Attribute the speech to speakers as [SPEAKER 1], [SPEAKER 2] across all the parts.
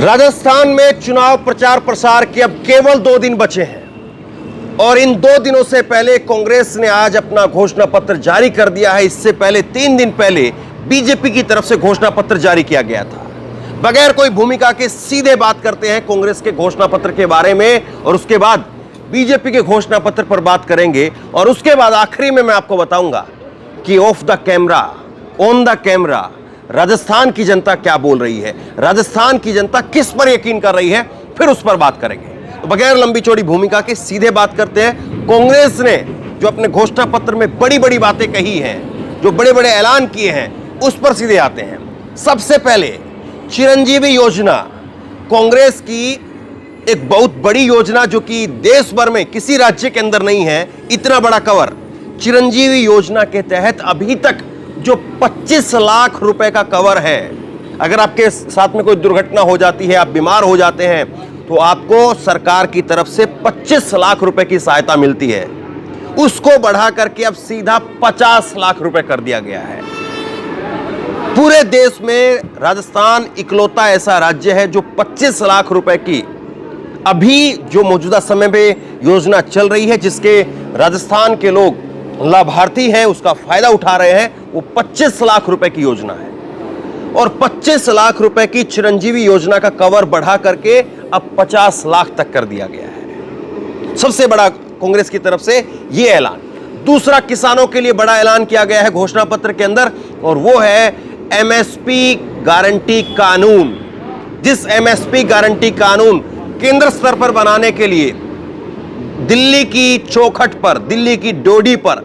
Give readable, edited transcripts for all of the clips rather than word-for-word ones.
[SPEAKER 1] राजस्थान में चुनाव प्रचार प्रसार के अब केवल 2 दिन बचे हैं और इन 2 दिनों से पहले कांग्रेस ने आज अपना घोषणा पत्र जारी कर दिया है। इससे पहले 3 दिन पहले बीजेपी की तरफ से घोषणा पत्र जारी किया गया था। बगैर कोई भूमिका के सीधे बात करते हैं कांग्रेस के घोषणा पत्र के बारे में और उसके बाद बीजेपी के घोषणा पत्र पर बात करेंगे और उसके बाद आखिरी में मैं आपको बताऊंगा कि of the camera, on the camera Rajasthan की जनता क्या बोल रही है, राजस्थान की जनता किस पर यकीन कर रही है, फिर उस पर बात करेंगे। तो बगैर लंबी चौड़ी भूमिका के सीधे बात करते हैं। कांग्रेस ने जो अपने घोषणा पत्र में बड़ी बड़ी बातें कही हैं, जो बड़े बड़े ऐलान किए हैं, उस पर सीधे आते हैं। सबसे पहले चिरंजीवी योजना, कांग्रेस की एक बहुत बड़ी योजना जो कि देश भर में किसी राज्य के अंदर नहीं है, इतना बड़ा कवर। चिरंजीवी योजना के तहत अभी तक जो 25 लाख रुपए का कवर है, अगर आपके साथ में कोई दुर्घटना हो जाती है, आप बीमार हो जाते हैं, तो आपको सरकार की तरफ से 25 लाख रुपए की सहायता मिलती है। उसको बढ़ा करके अब सीधा 50 लाख रुपए कर दिया गया है। पूरे देश में राजस्थान इकलौता ऐसा राज्य है जो 25 लाख रुपए की अभी जो मौजूदा समय में योजना चल रही है, जिसके राजस्थान के लोग लाभार्थी हैं, उसका फायदा उठा रहे हैं, वो 25 लाख रुपए की योजना है। और 25 लाख रुपए की चिरंजीवी योजना का कवर बढ़ा करके अब 50 लाख तक कर दिया गया है। सबसे बड़ा कांग्रेस की तरफ से यह ऐलान। दूसरा, किसानों के लिए बड़ा ऐलान किया गया है घोषणा पत्र के अंदर, और वो है एमएसपी गारंटी कानून। जिस एमएसपी गारंटी कानून केंद्र स्तर पर बनाने के लिए दिल्ली की चौखट पर, दिल्ली की डोडी पर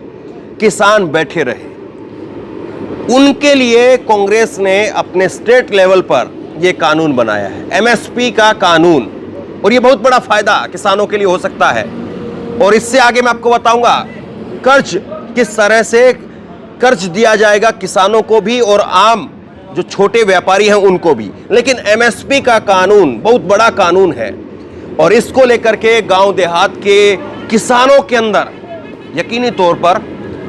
[SPEAKER 1] किसान बैठे रहे, उनके लिए कांग्रेस ने अपने स्टेट लेवल पर यह कानून बनाया है, एमएसपी का कानून। और यह बहुत बड़ा फायदा किसानों के लिए हो सकता है। और इससे आगे मैं आपको बताऊंगा कर्ज किस तरह से कर्ज दिया जाएगा किसानों को भी और आम जो छोटे व्यापारी हैं उनको भी। लेकिन एमएसपी का कानून बहुत बड़ा कानून है और इसको लेकर के गांव देहात के किसानों के अंदर यकीनी तौर पर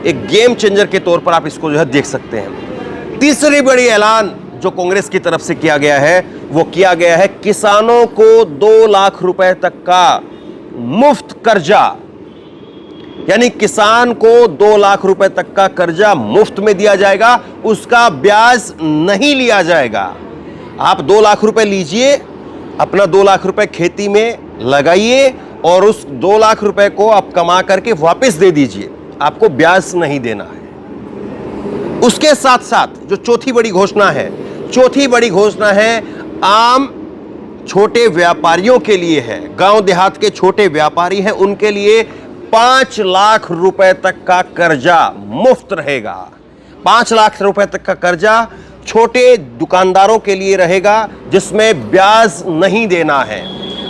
[SPEAKER 1] एक गेम चेंजर के तौर पर आप इसको जो है देख सकते हैं। तीसरी बड़ी ऐलान जो कांग्रेस की तरफ से किया गया है, वो किया गया है किसानों को 2 लाख रुपए तक का मुफ्त कर्जा, यानी किसान को 2 लाख रुपए तक का कर्जा मुफ्त में दिया जाएगा, उसका ब्याज नहीं लिया जाएगा। आप 2 लाख रुपए लीजिए, अपना 2 लाख रुपए खेती में लगाइए और उस 2 लाख रुपए को आप कमा करके वापस दे दीजिए, आपको ब्याज नहीं देना है। उसके साथ साथ जो चौथी बड़ी घोषणा है, चौथी बड़ी घोषणा है आम छोटे व्यापारियों के लिए है। गांव देहात के छोटे व्यापारी हैं, उनके लिए 5 लाख रुपए तक का कर्जा मुफ्त रहेगा। 5 लाख रुपए तक का कर्जा छोटे दुकानदारों के लिए रहेगा, जिसमें ब्याज नहीं देना है।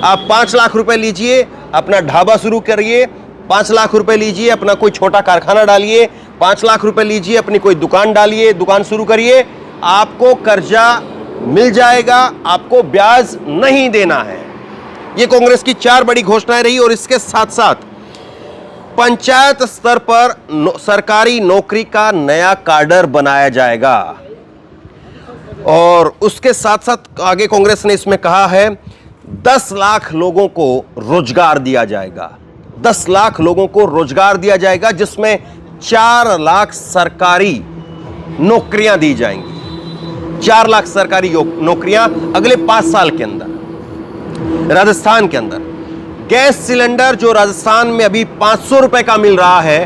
[SPEAKER 1] आप 5 लाख रुपए लीजिए, अपना ढाबा शुरू करिए, 5 लाख रुपए लीजिए, अपना कोई छोटा कारखाना डालिए, 5 लाख रुपए लीजिए, अपनी कोई दुकान डालिए, दुकान शुरू करिए, आपको कर्जा मिल जाएगा, आपको ब्याज नहीं देना है। यह कांग्रेस की 4 बड़ी घोषणाएं रही। और इसके साथ साथ पंचायत स्तर पर सरकारी नौकरी का नया काडर बनाया जाएगा। और उसके साथ साथ आगे कांग्रेस ने इसमें कहा है 10 लाख लोगों को रोजगार दिया जाएगा। 10 लाख लोगों को रोजगार दिया जाएगा, जिसमें 4 लाख सरकारी नौकरियां दी जाएंगी। 4 लाख सरकारी नौकरियां अगले 5 साल के अंदर। राजस्थान के अंदर गैस सिलेंडर जो राजस्थान में अभी 500 रुपए का मिल रहा है,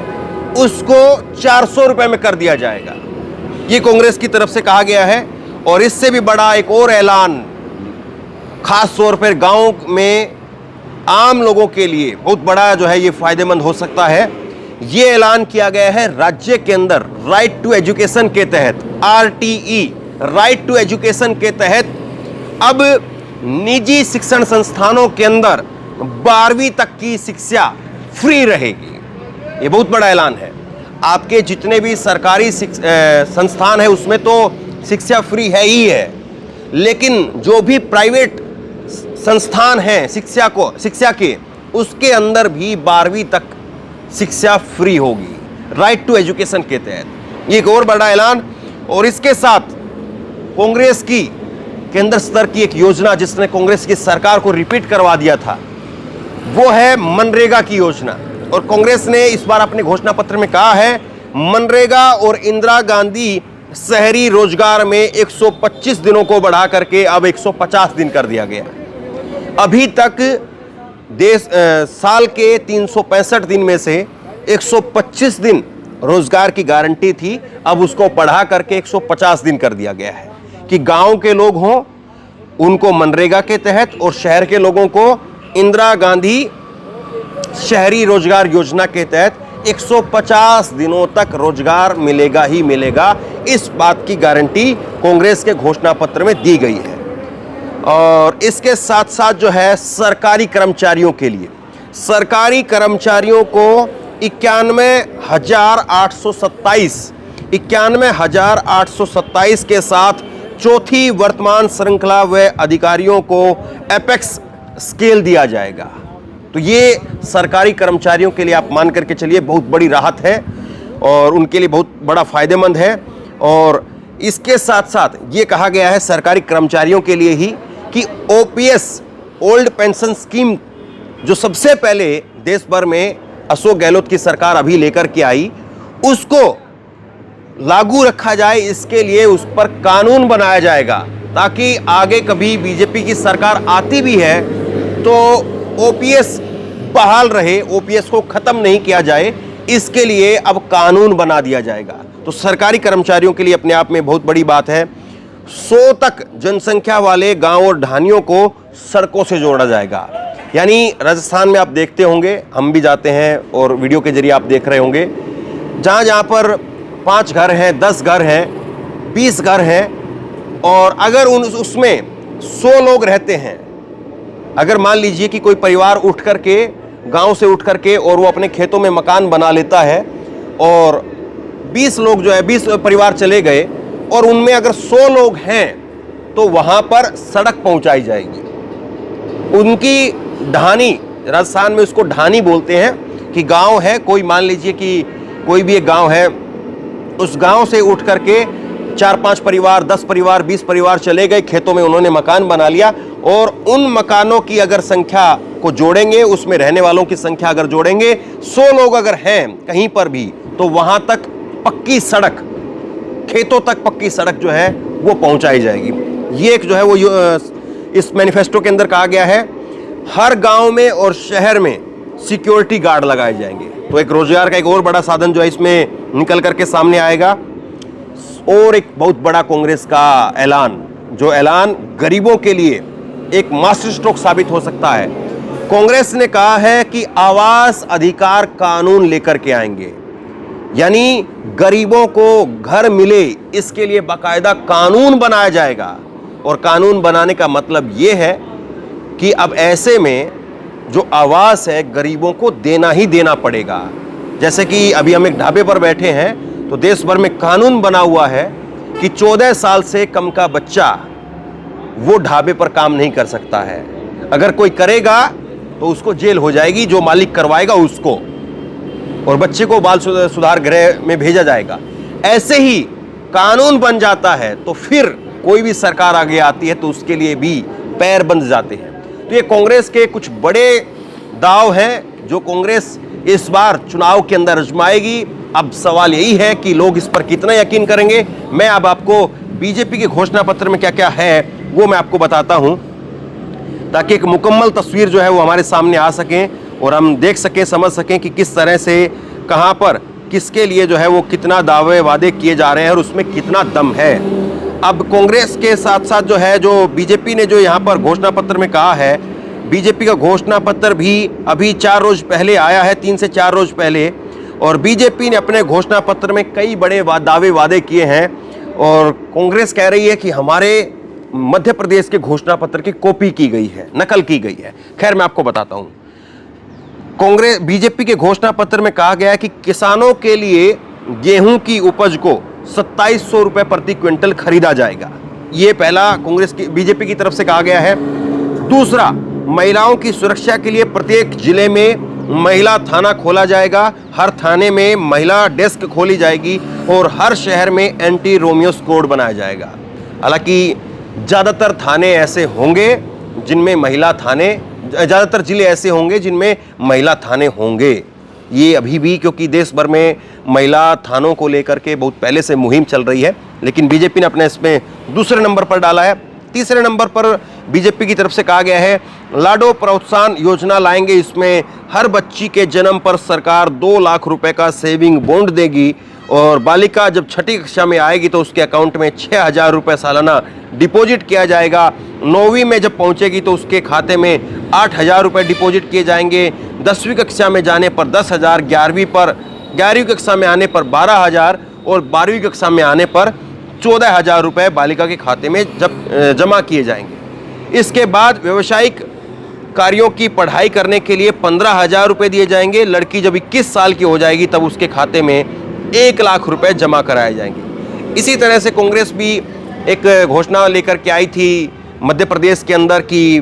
[SPEAKER 1] उसको 400 रुपए में कर दिया जाएगा। यह कांग्रेस की तरफ से कहा गया है। और इससे भी बड़ा एक और ऐलान खास तौर पर गांव में आम लोगों के लिए बहुत बड़ा जो है ये फायदेमंद हो सकता है। ये ऐलान किया गया है राज्य के अंदर राइट टू एजुकेशन के तहत, आरटीई, राइट टू एजुकेशन के तहत अब निजी शिक्षण संस्थानों के अंदर 12वीं तक की शिक्षा फ्री रहेगी। ये बहुत बड़ा ऐलान है। आपके जितने भी सरकारी संस्थान है उसमें तो शिक्षा फ्री है ही है, लेकिन जो भी प्राइवेट संस्थान हैं शिक्षा के, उसके अंदर भी 12वीं तक शिक्षा फ्री होगी राइट टू एजुकेशन के तहत। ये एक और बड़ा ऐलान। और इसके साथ कांग्रेस की केंद्र स्तर की एक योजना जिसने कांग्रेस की सरकार को रिपीट करवा दिया था, वो है मनरेगा की योजना। और कांग्रेस ने इस बार अपने घोषणा पत्र में कहा है मनरेगा और इंदिरा गांधी शहरी रोजगार में 125 दिनों को बढ़ा करके अब 150 दिन कर दिया गया। अभी तक साल के 365 दिन में से 125 दिन रोजगार की गारंटी थी, अब उसको बढ़ा करके 150 दिन कर दिया गया है कि गांव के लोग हों उनको मनरेगा के तहत और शहर के लोगों को इंदिरा गांधी शहरी रोजगार योजना के तहत 150 दिनों तक रोजगार मिलेगा ही मिलेगा। इस बात की गारंटी कांग्रेस के घोषणा पत्र में दी गई है। और इसके साथ साथ जो है सरकारी कर्मचारियों के लिए, सरकारी कर्मचारियों को 91,827 के साथ चौथी वर्तमान श्रृंखला व अधिकारियों को एपेक्स स्केल दिया जाएगा। तो ये सरकारी कर्मचारियों के लिए आप मान करके चलिए बहुत बड़ी राहत है और उनके लिए बहुत बड़ा फायदेमंद है। और इसके साथ साथ ये कहा गया है सरकारी कर्मचारियों के लिए ही कि ओपीएस ओल्ड पेंशन स्कीम जो सबसे पहले देश भर में अशोक गहलोत की सरकार अभी लेकर के आई, उसको लागू रखा जाए। इसके लिए उस पर कानून बनाया जाएगा ताकि आगे कभी बीजेपी की सरकार आती भी है तो ओपीएस बहाल रहे, ओपीएस को खत्म नहीं किया जाए। इसके लिए अब कानून बना दिया जाएगा। तो सरकारी कर्मचारियों के लिए अपने आप में बहुत बड़ी बात है। 100 तक जनसंख्या वाले गांव और ढानियों को सड़कों से जोड़ा जाएगा। यानी राजस्थान में आप देखते होंगे, हम भी जाते हैं और वीडियो के जरिए आप देख रहे होंगे, जहां जहां पर 5 घर हैं, 10 घर हैं, 20 घर हैं और अगर उसमें 100 लोग रहते हैं, अगर मान लीजिए कि कोई परिवार उठ करके गांव से उठ करके और वो अपने खेतों में मकान बना लेता है और 20 लोग जो है 20 परिवार चले गए और उनमें अगर 100 लोग हैं तो वहां पर सड़क पहुंचाई जाएगी। उनकी ढानी, राजस्थान में उसको ढानी बोलते हैं कि गांव है, कोई मान लीजिए कि कोई भी एक गांव है, उस गांव से उठ करके 4-5 परिवार, 10 परिवार, 20 परिवार चले गए, खेतों में उन्होंने मकान बना लिया और उन मकानों की अगर संख्या को जोड़ेंगे, उसमें रहने वालों की संख्या अगर जोड़ेंगे, 100 लोग अगर हैं कहीं पर भी, तो वहां तक पक्की सड़क, खेतों तक पक्की सड़क जो है वो पहुंचाई जाएगी। ये एक जो है वो इस मैनिफेस्टो के अंदर कहा गया है हर गांव में और शहर में सिक्योरिटी गार्ड लगाए जाएंगे। तो एक रोजगार का एक और बड़ा साधन जो है इसमें निकल करके सामने आएगा। और एक बहुत बड़ा कांग्रेस का ऐलान, जो ऐलान गरीबों के लिए एक मास्टर स्ट्रोक साबित हो सकता है। कांग्रेस ने कहा है कि आवास अधिकार कानून लेकर के आएंगे, यानी गरीबों को घर मिले इसके लिए बाकायदा कानून बनाया जाएगा। और कानून बनाने का मतलब यह है कि अब ऐसे में जो आवास है गरीबों को देना ही देना पड़ेगा। जैसे कि अभी हम एक ढाबे पर बैठे हैं तो देश भर में कानून बना हुआ है कि 14 साल से कम का बच्चा वो ढाबे पर काम नहीं कर सकता है। अगर कोई करेगा तो उसको जेल हो जाएगी, जो मालिक करवाएगा उसको, और बच्चे को बाल सुधार गृह में भेजा जाएगा। ऐसे ही कानून बन जाता है तो फिर कोई भी सरकार आगे आती है तो उसके लिए भी पैर बंध जाते हैं। तो ये कांग्रेस के कुछ बड़े दाव हैं जो कांग्रेस इस बार चुनाव के अंदर आजमाएगी। अब सवाल यही है कि लोग इस पर कितना यकीन करेंगे। मैं अब आपको बीजेपी के घोषणा पत्र में क्या क्या है वो मैं आपको बताता हूं, ताकि एक मुकम्मल तस्वीर जो है वो हमारे सामने आ सके और हम देख सकें, समझ सकें कि किस तरह से, कहां पर, किसके लिए जो है वो कितना दावे वादे किए जा रहे हैं और उसमें कितना दम है। अब कांग्रेस के साथ साथ जो है, जो बीजेपी ने जो यहाँ पर घोषणा पत्र में कहा है, बीजेपी का घोषणा पत्र भी अभी 4 रोज पहले आया है, 3 से 4 रोज पहले, और बीजेपी ने अपने घोषणा पत्र में कई बड़े दावे वादे किए हैं। और कांग्रेस कह रही है कि हमारे मध्य प्रदेश के घोषणा पत्र की कॉपी की गई है, नकल की गई है। खैर मैं आपको बताता हूं, कांग्रेस बीजेपी के घोषणा पत्र में कहा गया है कि किसानों के लिए गेहूं की उपज को 2700 रुपए प्रति क्विंटल खरीदा जाएगा। यह पहला कांग्रेस की, बीजेपी की तरफ से कहा गया है। दूसरा, महिलाओं की सुरक्षा के लिए प्रत्येक जिले में महिला थाना खोला जाएगा, हर थाने में महिला डेस्क खोली जाएगी और हर शहर में एंटी रोमियो स्क्वाड बनाया जाएगा। हालांकि ज़्यादातर थाने ऐसे होंगे जिनमें महिला थाने, ज़्यादातर जिले ऐसे होंगे जिनमें महिला थाने होंगे। ये अभी भी, क्योंकि देश भर में महिला थानों को लेकर के बहुत पहले से मुहिम चल रही है, लेकिन बीजेपी ने अपने इसमें दूसरे नंबर पर डाला है। तीसरे नंबर पर बीजेपी की तरफ से कहा गया है लाडो प्रोत्साहन योजना लाएंगे। इसमें हर बच्ची के जन्म पर सरकार 2 लाख रुपए का सेविंग बॉन्ड देगी और बालिका जब छठी कक्षा में आएगी तो उसके अकाउंट में 6,000 रुपये सालाना डिपॉजिट किया जाएगा। 9वीं में जब पहुंचेगी तो उसके खाते में 8,000 रुपये डिपॉजिट किए जाएंगे। 10वीं कक्षा में जाने पर 10,000, 11वीं कक्षा में आने पर 12,000 और 12वीं कक्षा में आने पर 14,000 रुपये बालिका के खाते में जमा किए जाएंगे। इसके बाद व्यावसायिक कार्यों की पढ़ाई करने के लिए 15,000 रुपये दिए जाएंगे। लड़की जब 21 साल की हो जाएगी तब उसके खाते में 1 लाख रुपए जमा कराए जाएंगे। इसी तरह से कांग्रेस भी एक घोषणा लेकर के आई थी मध्य प्रदेश के अंदर कि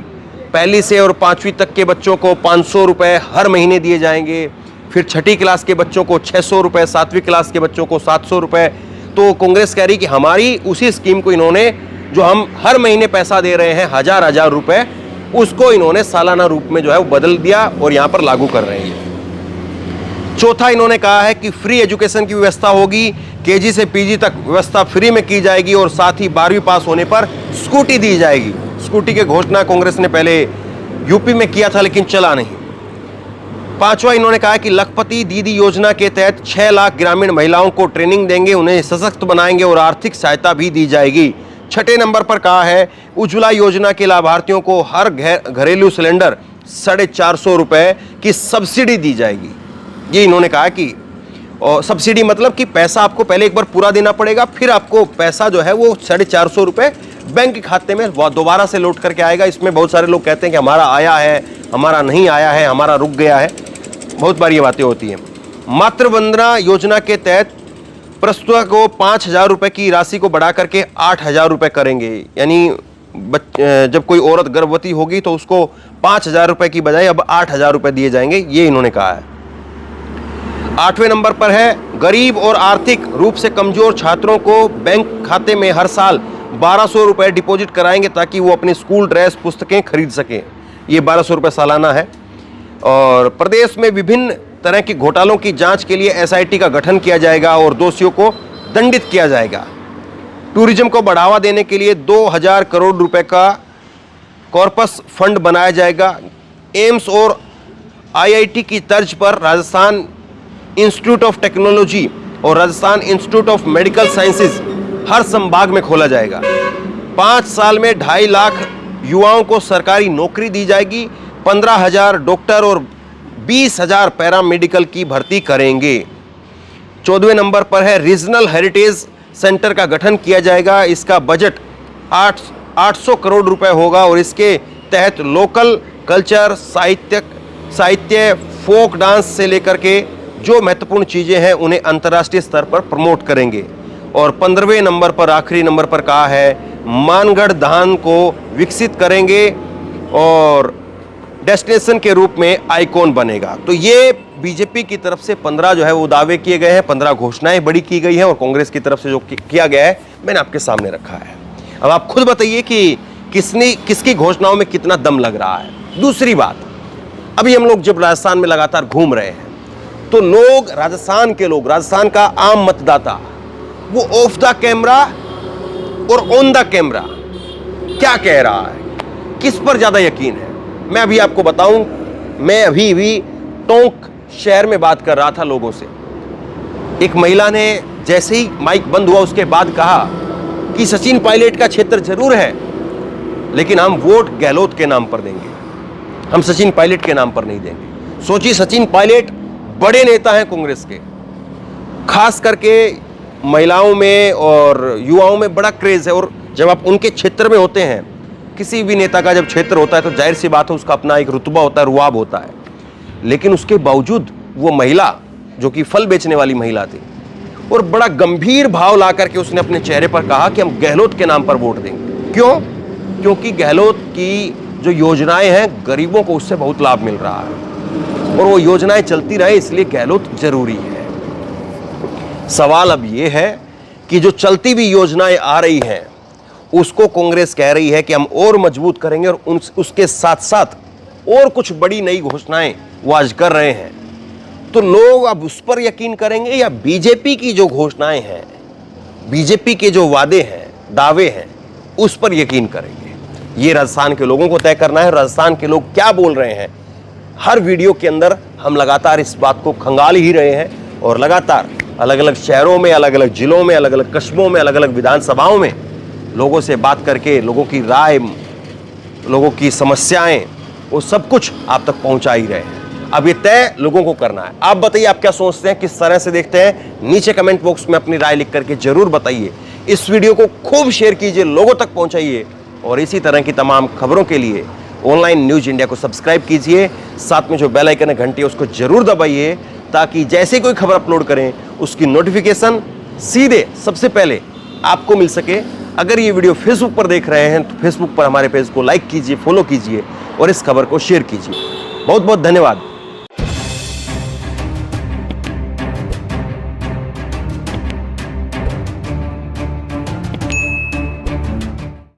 [SPEAKER 1] पहली से और 5वीं तक के बच्चों को 500 रुपये हर महीने दिए जाएंगे। फिर छठी क्लास के बच्चों को 600 रुपये, 7वीं क्लास के बच्चों को 700 रुपये। तो कांग्रेस कह रही कि हमारी उसी स्कीम को इन्होंने, जो हम हर महीने पैसा दे रहे हैं 1,000 रुपये, उसको इन्होंने सालाना रूप में जो है वो बदल दिया और यहाँ पर लागू कर रहे हैं। चौथा, इन्होंने कहा है कि फ्री एजुकेशन की व्यवस्था होगी। केजी से पीजी तक व्यवस्था फ्री में की जाएगी और साथ ही 12वीं पास होने पर स्कूटी दी जाएगी। स्कूटी की घोषणा कांग्रेस ने पहले यूपी में किया था लेकिन चला नहीं। पांचवा, इन्होंने कहा कि लखपति दीदी योजना के तहत 6 लाख ग्रामीण महिलाओं को ट्रेनिंग देंगे, उन्हें सशक्त बनाएंगे और आर्थिक सहायता भी दी जाएगी। छठे नंबर पर कहा है उज्ज्वला योजना के लाभार्थियों को हर घरेलू सिलेंडर 450 रुपये की सब्सिडी दी जाएगी। ये इन्होंने कहा कि, और सब्सिडी मतलब कि पैसा आपको पहले एक बार पूरा देना पड़ेगा, फिर आपको पैसा जो है वो 450 रुपये बैंक के खाते में दोबारा से लौट करके आएगा। इसमें बहुत सारे लोग कहते हैं कि हमारा आया है, हमारा नहीं आया है, हमारा रुक गया है, बहुत बार ये बातें होती हैं। मातृ वंदना योजना के तहत प्रस्तुता को 5,000 रुपये की राशि को बढ़ा करके 8,000 रुपये करेंगे। यानी जब कोई औरत गर्भवती होगी तो उसको 5,000 रुपये की बजाय अब 8,000 रुपये दिए जाएंगे, ये इन्होंने कहा है। 8वें नंबर पर है गरीब और आर्थिक रूप से कमजोर छात्रों को बैंक खाते में हर साल 1,200 रुपये डिपॉजिट कराएंगे ताकि वो अपनी स्कूल ड्रेस पुस्तकें खरीद सकें। ये 1,200 रुपये सालाना है। और प्रदेश में विभिन्न तरह के घोटालों की जांच के लिए एसआईटी का गठन किया जाएगा और दोषियों को दंडित किया जाएगा। टूरिज्म को बढ़ावा देने के लिए 2,000 करोड़ रुपए का कॉर्पस फंड बनाया जाएगा। एम्स और आईआईटी की तर्ज पर राजस्थान इंस्टीट्यूट ऑफ टेक्नोलॉजी और Rajasthan institute of medical sciences हर संभाग में खोला जाएगा। 5 साल में 2.5 लाख युवाओं को सरकारी नौकरी दी जाएगी। 15,000 डॉक्टर और 20,000 पैरामेडिकल की भर्ती करेंगे। 14वें नंबर पर है रीजनल हेरिटेज सेंटर का गठन किया जाएगा। इसका बजट 800 करोड़ रुपए होगा और इसके तहत लोकल कल्चर, साहित्य, फोक डांस से लेकर के जो महत्वपूर्ण चीज़ें हैं उन्हें अंतर्राष्ट्रीय स्तर पर प्रमोट करेंगे। और 15वें नंबर पर, आखिरी नंबर पर कहा है मानगढ़ धान को विकसित करेंगे और डेस्टिनेशन के रूप में आइकॉन बनेगा। तो ये बीजेपी की तरफ से 15 जो है वो दावे किए गए हैं, 15 घोषणाएं बड़ी की गई हैं और कांग्रेस की तरफ से जो किया गया है मैंने आपके सामने रखा है। अब आप खुद बताइए कि किसकी घोषणाओं में कितना दम लग रहा है। दूसरी बात, अभी हम लोग जब राजस्थान में लगातार घूम रहे हैं तो लोग, राजस्थान का आम मतदाता, वो ऑफ द कैमरा और ऑन द कैमरा क्या कह रहा है, किस पर ज्यादा यकीन है। मैं अभी आपको बताऊं, मैं अभी भी टोंक शहर में बात कर रहा था लोगों से। एक महिला ने जैसे ही माइक बंद हुआ उसके बाद कहा कि सचिन पायलट का क्षेत्र जरूर है लेकिन हम वोट गहलोत के नाम पर देंगे, हम सचिन पायलट के नाम पर नहीं देंगे। सोचिए, सचिन पायलट बड़े नेता हैं कांग्रेस के, खास करके महिलाओं में और युवाओं में बड़ा क्रेज है। और जब आप उनके क्षेत्र में होते हैं, किसी भी नेता का जब क्षेत्र होता है तो जाहिर सी बात है उसका अपना एक रुतबा होता है, रुआब होता है। लेकिन उसके बावजूद वो महिला, जो कि फल बेचने वाली महिला थी, और बड़ा गंभीर भाव ला करके उसने अपने चेहरे पर कहा कि हम गहलोत के नाम पर वोट देंगे। क्यों? क्योंकि गहलोत की जो योजनाएं हैं गरीबों को उससे बहुत लाभ मिल रहा है और वो योजनाएं चलती रहे, इसलिए गहलोत जरूरी है। सवाल अब ये है कि जो चलती हुई योजनाएं आ रही हैं उसको कांग्रेस कह रही है कि हम और मजबूत करेंगे और उसके साथ साथ और कुछ बड़ी नई घोषणाएं वो आज कर रहे हैं। तो लोग अब उस पर यकीन करेंगे या बीजेपी की जो घोषणाएं हैं, बीजेपी के जो वादे हैं, दावे हैं, उस पर यकीन करेंगे? ये राजस्थान के लोगों को तय करना है। राजस्थान के लोग क्या बोल रहे हैं, हर वीडियो के अंदर हम लगातार इस बात को खंगाल ही रहे हैं और लगातार अलग अलग शहरों में, अलग अलग जिलों में, अलग अलग कस्बों में, अलग अलग विधानसभाओं में लोगों से बात करके लोगों की राय, लोगों की समस्याएं, वो सब कुछ आप तक पहुंचा ही रहे हैं। अब ये तय लोगों को करना है। आप बताइए, आप क्या सोचते हैं, किस तरह से देखते हैं? नीचे कमेंट बॉक्स में अपनी राय लिख करके जरूर बताइए। इस वीडियो को खूब शेयर कीजिए, लोगों तक पहुंचाइए और इसी तरह की तमाम खबरों के लिए ऑनलाइन न्यूज इंडिया को सब्सक्राइब कीजिए। साथ में जो बेल आइकन है, घंटी है, उसको जरूर दबाइए ताकि जैसे कोई खबर अपलोड करें उसकी नोटिफिकेशन सीधे सबसे पहले आपको मिल सके। अगर ये वीडियो फेसबुक पर देख रहे हैं तो फेसबुक पर हमारे पेज को लाइक कीजिए, फॉलो कीजिए और इस खबर को शेयर कीजिए। बहुत बहुत धन्यवाद।